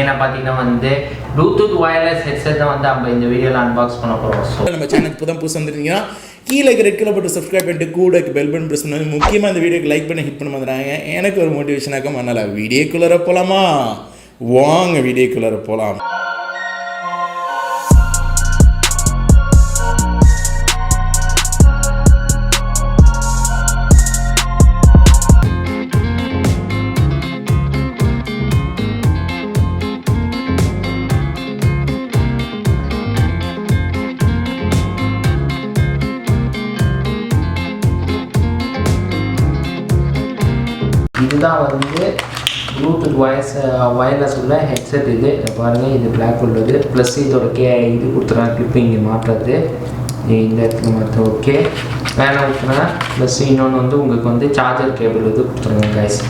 என்ன பார்த்தீங்கன்னா வந்து ப்ளூடூத் வயர்லெஸ் ஹெட்செட் தான் வந்து நம்ம இந்த வீடியோவில் அன்பாக்ஸ் பண்ண போகிறோம். ஸோ நம்ம சேனலுக்கு புதுசு வந்துருந்தீங்கன்னா கீழே ரெட் கலர் பட்டு சப்ஸ்கிரைப் பண்ணிட்டு கூட பெல் பட்டன் ப்ரெஸ் பண்ணி முக்கியமாக இந்த வீடியோக்கு லைக் பண்ணி ஹிட் பண்ண வந்துடுறாங்க. எனக்கு ஒரு மோட்டிவேஷனாக பண்ணல. வீடியோக்குள்ளே போகலாமா? வாங்க வீடியோக்குள்ளே போகலாம். இதுதான் வந்து ப்ளூடூத் வயர்லெஸ் உள்ள ஹெட்செட். இது பாருங்கள், இது பிளாக் உள்ளது. ப்ளஸ் இதோட இது கொடுத்துருக்காங்க, கிளிப்பு இங்கே மாட்டுறது இந்த இடத்துல மாற்ற. ஓகே, வேணா ஊற்றுனா ப்ளஸ் இன்னொன்று வந்து உங்களுக்கு வந்து சார்ஜர் கேபிள் வந்து கொடுத்துருங்க கைஸ்.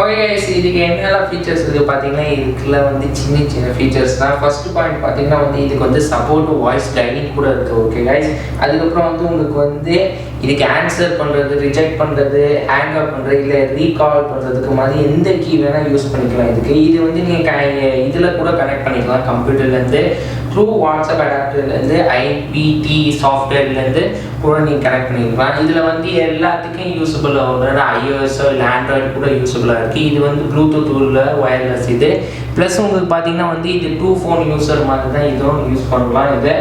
ஓகே கைஸ், இதுக்கு என்னெல்லாம் ஃபீச்சர்ஸ் இருக்குது பார்த்தீங்கன்னா இதுக்குள்ள வந்து சின்ன சின்ன ஃபீச்சர்ஸ் தான். ஃபர்ஸ்ட் பாயிண்ட் பார்த்தீங்கன்னா வந்து இதுக்கு வந்து சப்போர்ட் வாய்ஸ் டைனிங் கூட இருக்குது. ஓகே கைஸ், அதுக்கப்புறம் வந்து உங்களுக்கு வந்து இதுக்கு ஆன்சர் பண்ணுறது, ரிஜெக்ட் பண்ணுறது, ஹேங் அப் பண்ணுறது, இல்லை ரீகால் பண்ணுறதுக்கு மாதிரி எந்த கீ வேணால் யூஸ் பண்ணிக்கலாம். இது வந்து நீங்கள் இதில் கூட கனெக்ட் பண்ணிக்கலாம். கம்ப்யூட்டர்லேருந்து த்ரூ வாட்ஸ்அப் அடாப்டர்லேருந்து ஐபிடி சாஃப்ட்வேர்லேருந்து கூட நீங்கள் கனெக்ட் பண்ணிக்கலாம். இதில் வந்து எல்லாத்துக்கும் யூஸபிளாக ஒரு iOS இல்லை ஆண்ட்ராய்டு கூட யூஸபிளாக இருக்குது. இது வந்து ப்ளூடூத் உள்ள வயர்லெஸ் இது. ப்ளஸ் உங்களுக்கு பார்த்தீங்கன்னா வந்து இது 2 ஃபோன் யூஸர் மாதிரி தான் இதுவும் யூஸ் பண்ணலாம். இது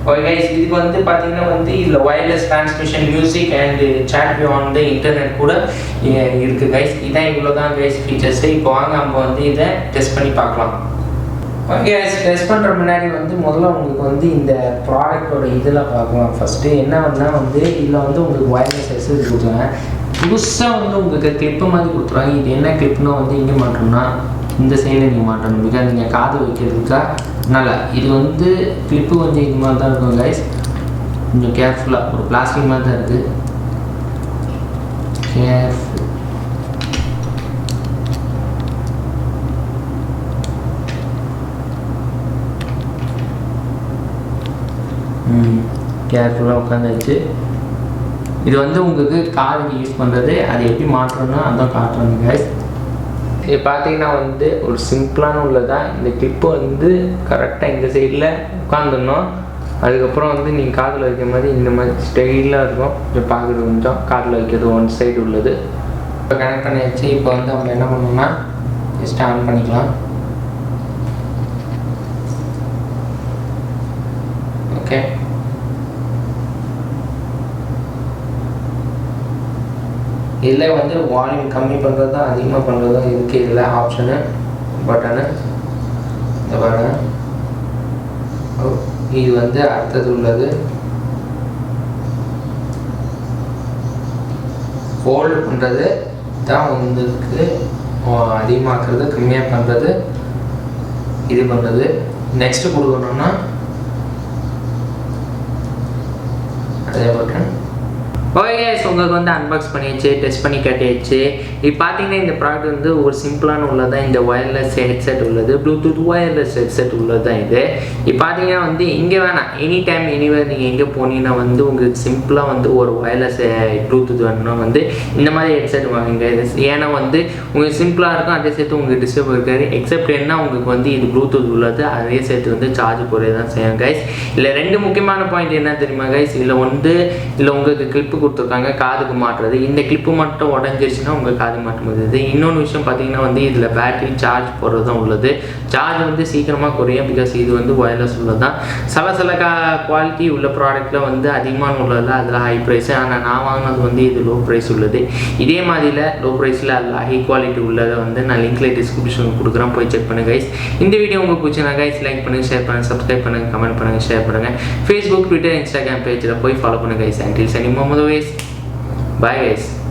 ஓகே கைஸ், இதுக்கு வந்து பார்த்தீங்கன்னா வந்து இதில் wireless transmission, music and chat beyond internet கூட இருக்குது கைஸ். இதான் இவ்வளோ தான் கைஸ் ஃபீச்சர்ஸு. இப்போ வாங்க நம்ம வந்து இதை டெஸ்ட் பண்ணி பார்க்கலாம். ஓகே கைஸ், டெஸ்ட் பண்ணுற முன்னாடி வந்து முதல்ல உங்களுக்கு வந்து இந்த ப்ராடக்டோட இதில் பார்க்கலாம். ஃபஸ்ட்டு என்ன வந்து இதில் வந்து உங்களுக்கு வயர்லெஸ் ஹெட்செட் கொடுத்துருங்க. புதுசாக வந்து உங்களுக்கு கிளிப்பு மாதிரி கொடுத்துருவாங்க. இது என்ன கிளிப்னா வந்து இங்கே மாட்டோம்னா இந்த சைடில் நீங்கள் மாட்டணும். பிகாஸ் நீங்கள் காது வைக்கிறதுக்கா நல்லா. இது வந்து கிளிப்பு கொஞ்சம் இது மாதிரி தான் இருக்கும் கைஸ். கொஞ்சம் கேர்ஃபுல்லாக, ஒரு பிளாஸ்டிக் மாதிரி தான் இருக்குது. கேர்ஃபுல். கேர்ஃபுல்லாக உட்காந்துச்சு. இது வந்து உங்களுக்கு காதுக்கு யூஸ் பண்ணுறது, அது எப்படி மாற்றணும்னா அதான் காட்டுறோங்க கைஸ். இது பார்த்தீங்கன்னா வந்து ஒரு சிம்பிளான உள்ளதான். இந்த கிளிப்பு வந்து கரெக்டாக இந்த சைடில் உட்காந்துடணும். அதுக்கப்புறம் வந்து நீங்கள் காதில் வைக்கிற மாதிரி இந்த மாதிரி ஸ்டைலாக இருக்கும். கொஞ்சம் பார்க்குறது கொஞ்சம் காதில் வைக்கிறது ஒன் சைடு உள்ளது. இப்போ கனெக்ட் பண்ணி வச்சு இப்போ வந்து நம்ம என்ன பண்ணோம்னா ஜஸ்ட் ஆன் பண்ணிக்கலாம். ஓகே, இதில் வந்து வால்யூம் கம்மி பண்ணுறது தான், அதிகமாக பண்ணுறது தான் இருக்குது. இதில் ஆப்ஷனு பட்டனு இந்த பாருங்க. இது வந்து அடுத்தது உள்ளது ஹோல்டு பண்ணுறது தான் உங்களுக்கு அதிகமாக்குறது, கம்மியாக பண்ணுறது, இது பண்ணுறது. நெக்ஸ்ட்டு கொடுக்கணுன்னா அதே பட்டன். ஓகே கைஸ், உங்களுக்கு வந்து அன்பாக்ஸ் பண்ணியாச்சு, டெஸ்ட் பண்ணி காட்டியாச்சு. இப்போ பார்த்தீங்கன்னா இந்த ப்ராடக்ட் வந்து ஒரு சிம்பிளான உள்ளதான். இந்த வயர்லெஸ் ஹெட்செட் உள்ளது, ப்ளூடூத் வயர்லெஸ் ஹெட்செட் உள்ளது தான் இது. இப்போ பார்த்தீங்கன்னா வந்து இங்கே வேணாம், எனி டைம் எனிவேர் நீங்கள் எங்கே போனீங்கன்னா வந்து உங்களுக்கு சிம்பிளாக வந்து ஒரு வயர்லெஸ் ப்ளூடூத் வேணும்னா வந்து இந்த மாதிரி ஹெட்செட் வாங்குங்க. ஏன்னா வந்து உங்களுக்கு சிம்பிளாக இருக்கும், அதே சேர்த்து உங்களுக்கு டிஸ்டர்ப் இருக்காது. எக்ஸப்ட் என்ன உங்களுக்கு வந்து இது ப்ளூடூத் உள்ளது, அதே சேர்த்து வந்து சார்ஜ் போடுறது தான் செய்யும் கைஸ். இல்லை ரெண்டு முக்கியமான பாயிண்ட் என்ன தெரியுமா கைஸ்? இதில் உங்களுக்கு கிளிப்பு கொடுத்துருக்காங்க காதுக்கு மாட்டுறது. இந்த கிளிப்பு மட்டும் உடஞ்சிருச்சுன்னா உங்கள் காது மாட்ட முடியாது. இன்னொன்று விஷயம் பார்த்தீங்கன்னா வந்து இதில் பேட்டரி சார்ஜ் போடுறது தான் உள்ளது. சார்ஜ் வந்து சீக்கிரமாக குறையும், பிகாஸ் இது வந்து வயர்லெஸ் உள்ளது தான். சில குவாலிட்டி உள்ள ப்ராடக்ட்டில் வந்து அதிகமான உள்ளதில் அதில் ஹை ப்ரைஸு. ஆனால் நான் வாங்கினது வந்து இது லோ ப்ரைஸ் உள்ளது. இதே மாதிரியில் லோ ப்ரைஸில் அதில் ஹை குவாலிட்டி உள்ளதை வந்து நான் லிங்க்கில் டிஸ்கிரிப்ஷன் கொடுக்குறேன், போய் செக் பண்ணுங்கள் கைஸ். இந்த வீடியோ உங்களுக்கு பிடிச்சினா கைஸ் லைக் பண்ணுங்கள், ஷேர் பண்ணுங்கள், சப்ஸ்கிரைப் பண்ணுங்கள், கமெண்ட் பண்ணுங்கள், ஷேர் பண்ணுங்கள். ஃபேஸ்புக், ட்விட்டர், இன்ஸ்டாகிராம் பேஜில் போய் ஃபாலோ பண்ணுங்கள் guys. Until sending more ways. Bye guys.